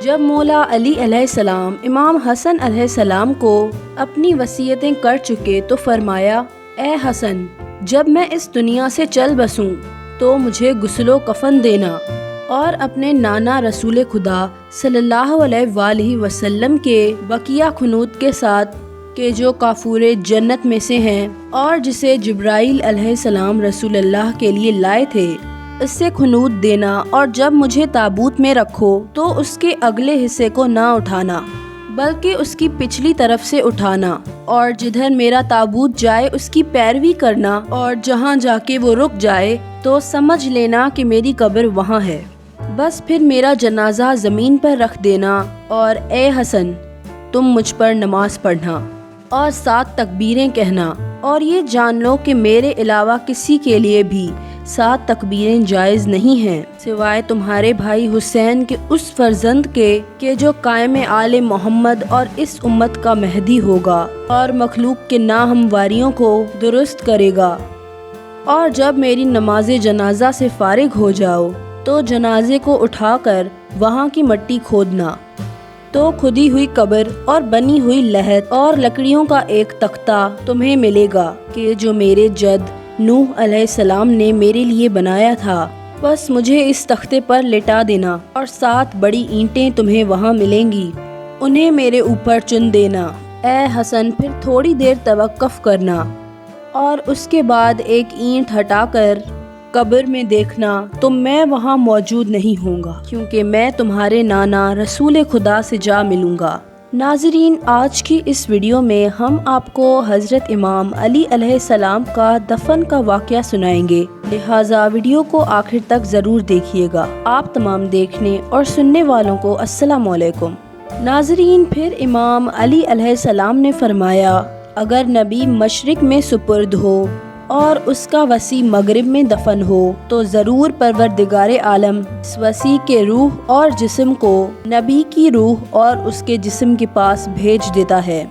جب مولا علی علیہ السلام امام حسن علیہ السلام کو اپنی وصیتیں کر چکے تو فرمایا، اے حسن، جب میں اس دنیا سے چل بسوں تو مجھے غسل و کفن دینا اور اپنے نانا رسول خدا صلی اللہ علیہ وآلہ وسلم کے بقیہ خنود کے ساتھ کہ جو کافور جنت میں سے ہیں اور جسے جبرائیل علیہ السلام رسول اللہ کے لیے لائے تھے، اس سے خنود دینا، اور جب مجھے تابوت میں رکھو تو اس کے اگلے حصے کو نہ اٹھانا بلکہ اس کی پچھلی طرف سے اٹھانا، اور جدھر میرا تابوت جائے اس کی پیروی کرنا، اور جہاں جا کے وہ رک جائے تو سمجھ لینا کہ میری قبر وہاں ہے۔ بس پھر میرا جنازہ زمین پر رکھ دینا، اور اے حسن، تم مجھ پر نماز پڑھنا اور 7 تکبیریں کہنا، اور یہ جان لو کہ میرے علاوہ کسی کے لیے بھی 7 تکبیریں جائز نہیں ہیں سوائے تمہارے بھائی حسین کے اس فرزند کے کہ جو قائم آل محمد اور اس امت کا مہدی ہوگا اور مخلوق کے ناہمواریوں کو درست کرے گا۔ اور جب میری نماز جنازہ سے فارغ ہو جاؤ تو جنازے کو اٹھا کر وہاں کی مٹی کھودنا، تو کھدی ہوئی قبر اور بنی ہوئی لحد اور لکڑیوں کا ایک تختہ تمہیں ملے گا کہ جو میرے جد نوح علیہ السلام نے میرے لیے بنایا تھا۔ بس مجھے اس تختے پر لٹا دینا، اور 7 بڑی اینٹیں تمہیں وہاں ملیں گی، انہیں میرے اوپر چن دینا۔ اے حسن، پھر تھوڑی دیر توقف کرنا اور اس کے بعد ایک اینٹ ہٹا کر قبر میں دیکھنا تو میں وہاں موجود نہیں ہوں گا، کیونکہ میں تمہارے نانا رسول خدا سے جا ملوں گا۔ ناظرین، آج کی اس ویڈیو میں ہم آپ کو حضرت امام علی علیہ السلام کا دفن کا واقعہ سنائیں گے، لہٰذا ویڈیو کو آخر تک ضرور دیکھیے گا۔ آپ تمام دیکھنے اور سننے والوں کو السلام علیکم۔ ناظرین، پھر امام علی علیہ السلام نے فرمایا، اگر نبی مشرق میں سپرد ہو اور اس کا وسیع مغرب میں دفن ہو تو ضرور پروردگار عالم اس وسیع کے روح اور جسم کو نبی کی روح اور اس کے جسم کے پاس بھیج دیتا ہے۔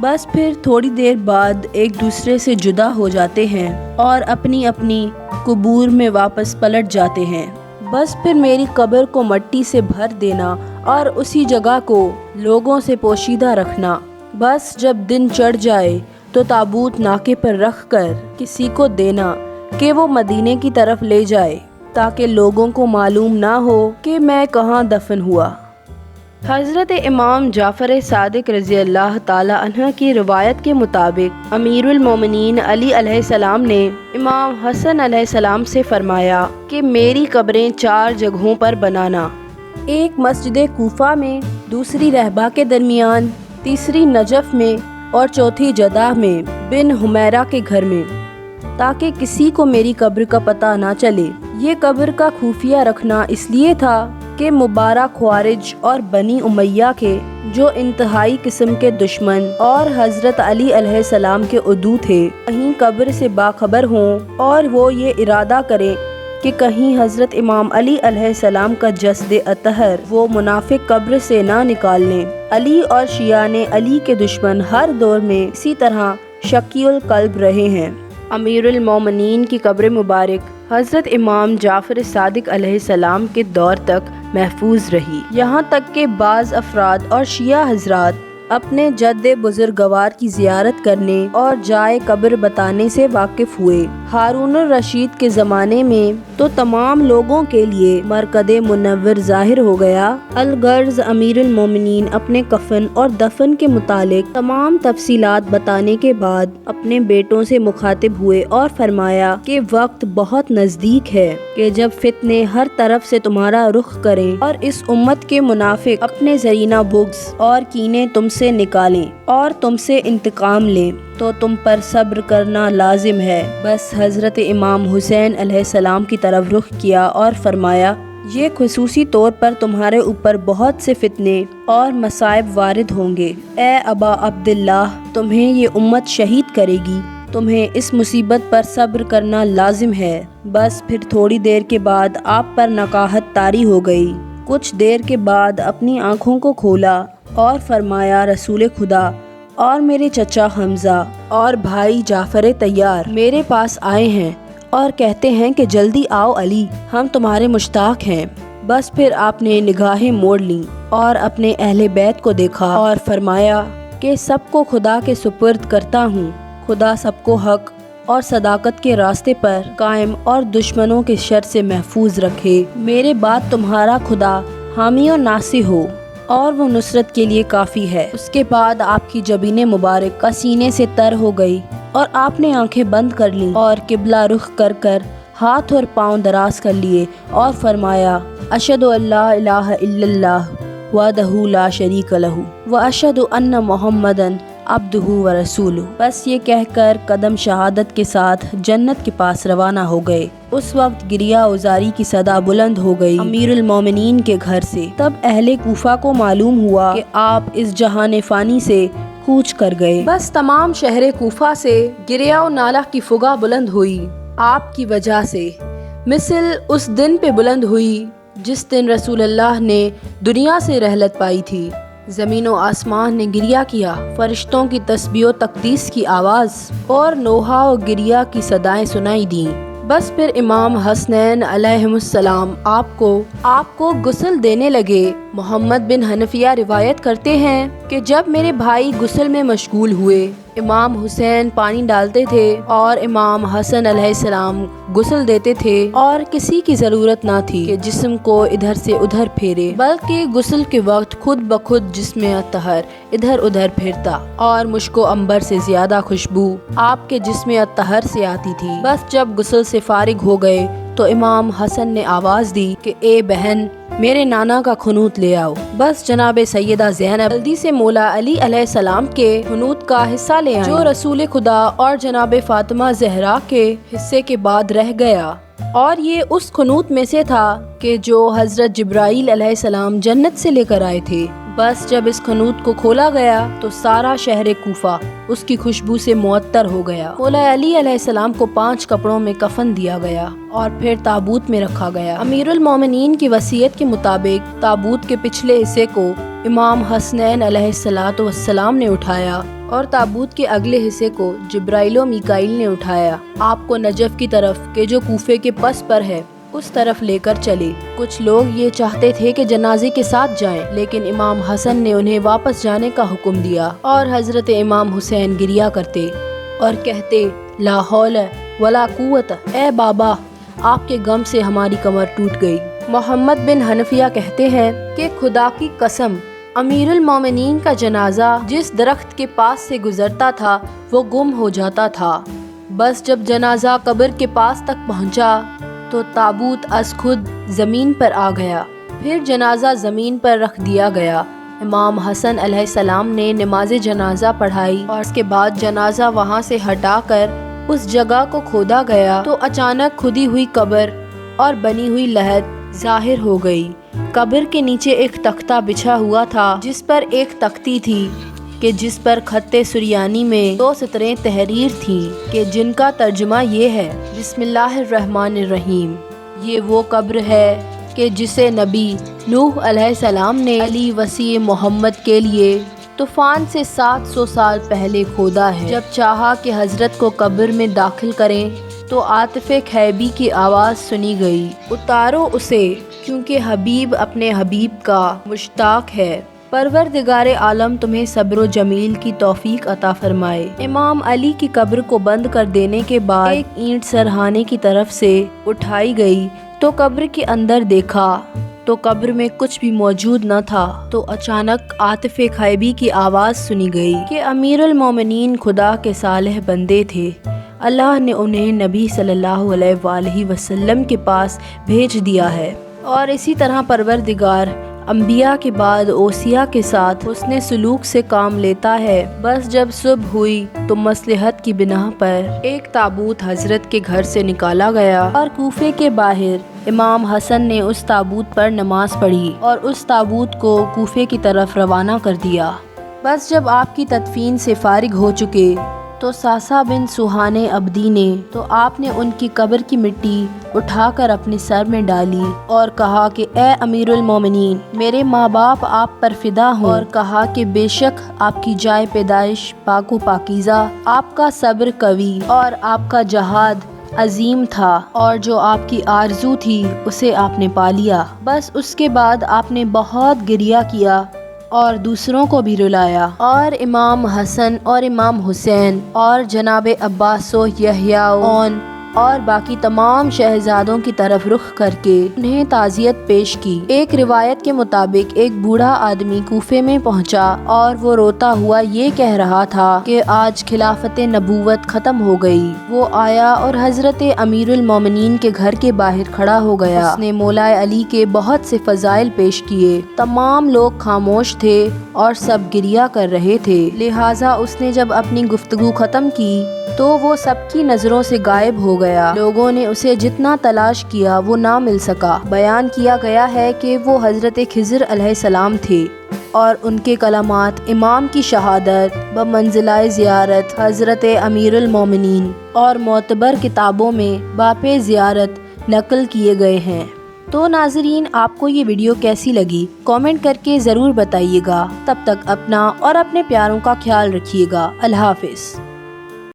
بس پھر تھوڑی دیر بعد ایک دوسرے سے جدا ہو جاتے ہیں اور اپنی اپنی قبور میں واپس پلٹ جاتے ہیں۔ بس پھر میری قبر کو مٹی سے بھر دینا اور اسی جگہ کو لوگوں سے پوشیدہ رکھنا۔ بس جب دن چڑھ جائے تو تابوت ناکے پر رکھ کر کسی کو دینا کہ وہ مدینے کی طرف لے جائے، تاکہ لوگوں کو معلوم نہ ہو کہ میں کہاں دفن ہوا۔ حضرت امام جعفر صادق رضی اللہ تعالی عنہ کی روایت کے مطابق امیر المومنین علی علیہ السلام نے امام حسن علیہ السلام سے فرمایا کہ میری قبریں 4 جگہوں پر بنانا، ایک مسجد کوفہ میں، دوسری رہبہ کے درمیان، تیسری نجف میں، اور چوتھی جدہ میں بن حمیرہ کے گھر میں، تاکہ کسی کو میری قبر کا پتہ نہ چلے۔ یہ قبر کا خفیہ رکھنا اس لیے تھا کہ مبارک خوارج اور بنی امیہ کے جو انتہائی قسم کے دشمن اور حضرت علی علیہ السلام کے عدو تھے، کہیں قبر سے باخبر ہوں اور وہ یہ ارادہ کریں کہ کہیں حضرت امام علی علیہ السلام کا جسد اطہر وہ منافق قبر سے نہ نکال لیں۔ علی اور شیعان علی کے دشمن ہر دور میں اسی طرح شقی القلب رہے ہیں۔ امیر المومنین کی قبر مبارک حضرت امام جعفر صادق علیہ السلام کے دور تک محفوظ رہی، یہاں تک کہ بعض افراد اور شیعہ حضرات اپنے جد بزرگوار کی زیارت کرنے اور جائے قبر بتانے سے واقف ہوئے۔ ہارون الرشید کے زمانے میں تو تمام لوگوں کے لیے مرقد منور ظاہر ہو گیا۔ الغرض امیر المومنین اپنے کفن اور دفن کے متعلق تمام تفصیلات بتانے کے بعد اپنے بیٹوں سے مخاطب ہوئے اور فرمایا کہ وقت بہت نزدیک ہے کہ جب فتنے ہر طرف سے تمہارا رخ کریں اور اس امت کے منافق اپنے زرینہ بغض اور کینے تم سے نکالیں اور تم سے انتقام لیں تو تم پر صبر کرنا لازم ہے۔ بس حضرت امام حسین علیہ السلام کی طرف رخ کیا اور فرمایا، یہ خصوصی طور پر تمہارے اوپر بہت سے فتنے اور مصائب وارد ہوں گے۔ اے ابا عبداللہ، تمہیں یہ امت شہید کرے گی، تمہیں اس مصیبت پر صبر کرنا لازم ہے۔ بس پھر تھوڑی دیر کے بعد آپ پر نقاہت طاری ہو گئی۔ کچھ دیر کے بعد اپنی آنکھوں کو کھولا اور فرمایا، رسول خدا اور میرے چچا حمزہ اور بھائی جعفر طیار میرے پاس آئے ہیں اور کہتے ہیں کہ جلدی آؤ علی، ہم تمہارے مشتاق ہیں۔ بس پھر آپ نے نگاہیں موڑ لیں اور اپنے اہل بیت کو دیکھا اور فرمایا کہ سب کو خدا کے سپرد کرتا ہوں، خدا سب کو حق اور صداقت کے راستے پر قائم اور دشمنوں کے شر سے محفوظ رکھے۔ میرے بعد تمہارا خدا حامی و ناصر ہو اور وہ نصرت کے لیے کافی ہے۔ اس کے بعد آپ کی جبین مبارک سینے سے تر ہو گئی اور آپ نے آنکھیں بند کر لیں اور قبلہ رخ کر ہاتھ اور پاؤں دراز کر لیے اور فرمایا اشہد ان لا الہ الا اللہ وحدہ لا شریک لہ واشہد ان محمدًا عبدہ ورسولہ۔ بس یہ کہہ کر قدم شہادت کے ساتھ جنت کے پاس روانہ ہو گئے۔ اس وقت گریہ ازاری کی صدا بلند ہو گئی امیر المومنین کے گھر سے۔ تب اہل کوفہ کو معلوم ہوا کہ آپ اس جہان فانی سے کوچ کر گئے۔ بس تمام شہر کوفہ سے گریہ و نالہ کی فغا بلند ہوئی آپ کی وجہ سے، مثل اس دن پہ بلند ہوئی جس دن رسول اللہ نے دنیا سے رحلت پائی تھی۔ زمین و آسمان نے گریہ کیا، فرشتوں کی تسبیح و تقدیس کی آواز اور نوحہ و گریہ کی صدائیں سنائی دیں۔ بس پھر امام حسنین علیہم السلام آپ کو غسل دینے لگے۔ محمد بن حنفیہ روایت کرتے ہیں کہ جب میرے بھائی غسل میں مشغول ہوئے، امام حسین پانی ڈالتے تھے اور امام حسن علیہ السلام غسل دیتے تھے، اور کسی کی ضرورت نہ تھی کہ جسم کو ادھر سے ادھر پھیرے، بلکہ غسل کے وقت خود بخود جسم اطہر ادھر ادھر پھرتا اور مشک و عنبر سے زیادہ خوشبو آپ کے جسم اطہر سے آتی تھی۔ بس جب غسل سے فارغ ہو گئے تو امام حسن نے آواز دی کہ اے بہن، میرے نانا کا خنوط لے آؤ۔ بس جناب سیدہ زینب جلدی سے مولا علی علیہ السلام کے خنوط کا حصہ لے آئیں، جو رسول خدا اور جناب فاطمہ زہرا کے حصے کے بعد رہ گیا، اور یہ اس خنوط میں سے تھا کہ جو حضرت جبرائیل علیہ السلام جنت سے لے کر آئے تھے۔ بس جب اس خنوط کو کھولا گیا تو سارا شہر کوفہ اس کی خوشبو سے معطر ہو گیا۔ مولا علی علیہ السلام کو 5 کپڑوں میں کفن دیا گیا اور پھر تابوت میں رکھا گیا۔ امیر المومنین کی وصیت کے مطابق تابوت کے پچھلے حصے کو امام حسنین علیہ السلام نے اٹھایا اور تابوت کے اگلے حصے کو جبرائیل و میکائیل نے اٹھایا۔ آپ کو نجف کی طرف کہ جو کوفے کے پس پر ہے اس طرف لے کر چلے۔ کچھ لوگ یہ چاہتے تھے کہ جنازے کے ساتھ جائیں، لیکن امام حسن نے انہیں واپس جانے کا حکم دیا، اور حضرت امام حسین گریہ کرتے اور کہتے لا حول ولا قوت، اے بابا آپ کے غم سے ہماری کمر ٹوٹ گئی۔ محمد بن حنفیہ کہتے ہیں کہ خدا کی قسم، امیر المومنین کا جنازہ جس درخت کے پاس سے گزرتا تھا وہ گم ہو جاتا تھا۔ بس جب جنازہ قبر کے پاس تک پہنچا تو تابوت از خود زمین پر آ گیا، پھر جنازہ زمین پر رکھ دیا گیا۔ امام حسن علیہ السلام نے نماز جنازہ پڑھائی اور اس کے بعد جنازہ وہاں سے ہٹا کر اس جگہ کو کھودا گیا تو اچانک کھدی ہوئی قبر اور بنی ہوئی لحد ظاہر ہو گئی۔ قبر کے نیچے ایک تختہ بچھا ہوا تھا جس پر ایک تختی تھی کہ جس پر خط سریانی میں 2 سطریں تحریر تھیں کہ جن کا ترجمہ یہ ہے بسم اللہ الرحمن الرحیم۔ یہ وہ قبر ہے کہ جسے نبی نوح علیہ السلام نے علی وسیع محمد کے لیے طوفان سے 700 سال پہلے کھودا ہے۔ جب چاہا کہ حضرت کو قبر میں داخل کریں تو عاطف خیبی کی آواز سنی گئی، اتارو اسے کیونکہ حبیب اپنے حبیب کا مشتاق ہے۔ پروردگار عالم تمہیں صبر و جمیل کی توفیق عطا فرمائے۔ امام علی کی قبر کو بند کر دینے کے بعد ایک اینٹ سرہانے کی طرف سے اٹھائی گئی تو قبر کے اندر دیکھا تو قبر میں کچھ بھی موجود نہ تھا، تو اچانک عاطف خیبی کی آواز سنی گئی کہ امیر المومنین خدا کے صالح بندے تھے، اللہ نے انہیں نبی صلی اللہ علیہ وآلہ وسلم کے پاس بھیج دیا ہے، اور اسی طرح پروردگار انبیاء کے بعد اوصیاء کے ساتھ حسن سلوک سے کام لیتا ہے۔ بس جب صبح ہوئی تو مصلحت کی بنا پر ایک تابوت حضرت کے گھر سے نکالا گیا اور کوفے کے باہر امام حسن نے اس تابوت پر نماز پڑھی اور اس تابوت کو کوفے کی طرف روانہ کر دیا۔ بس جب آپ کی تدفین سے فارغ ہو چکے تو ساسا بن سوہانے عبدی نے تو آپ نے ان کی قبر کی مٹی اٹھا کر اپنے سر میں ڈالی اور کہا کہ اے امیر المومنین، میرے ماں باپ آپ پر فدا ہوں، اور کہا کہ بے شک آپ کی جائے پیدائش پاک و پاکیزہ، آپ کا صبر قوی اور آپ کا جہاد عظیم تھا اور جو آپ کی آرزو تھی اسے آپ نے پا لیا۔ بس اس کے بعد آپ نے بہت گریہ کیا اور دوسروں کو بھی رلایا، اور امام حسن اور امام حسین اور جناب عباس و یحییٰ اور باقی تمام شہزادوں کی طرف رخ کر کے انہیں تعزیت پیش کی۔ ایک روایت کے مطابق ایک بوڑھا آدمی کوفے میں پہنچا اور وہ روتا ہوا یہ کہہ رہا تھا کہ آج خلافت نبوت ختم ہو گئی۔ وہ آیا اور حضرت امیر المومنین کے گھر کے باہر کھڑا ہو گیا۔ اس نے مولا علی کے بہت سے فضائل پیش کیے۔ تمام لوگ خاموش تھے اور سب گریہ کر رہے تھے، لہٰذا اس نے جب اپنی گفتگو ختم کی تو وہ سب کی نظروں سے غائب ہو گیا۔ لوگوں نے اسے جتنا تلاش کیا وہ نہ مل سکا۔ بیان کیا گیا ہے کہ وہ حضرت خضر علیہ السلام تھے اور ان کے کلمات امام کی شہادت بمنزلہ زیارت حضرت امیر المومنین اور معتبر کتابوں میں باپ زیارت نقل کیے گئے ہیں۔ تو ناظرین، آپ کو یہ ویڈیو کیسی لگی؟ کامنٹ کر کے ضرور بتائیے گا۔ تب تک اپنا اور اپنے پیاروں کا خیال رکھیے گا۔ اللہ حافظ۔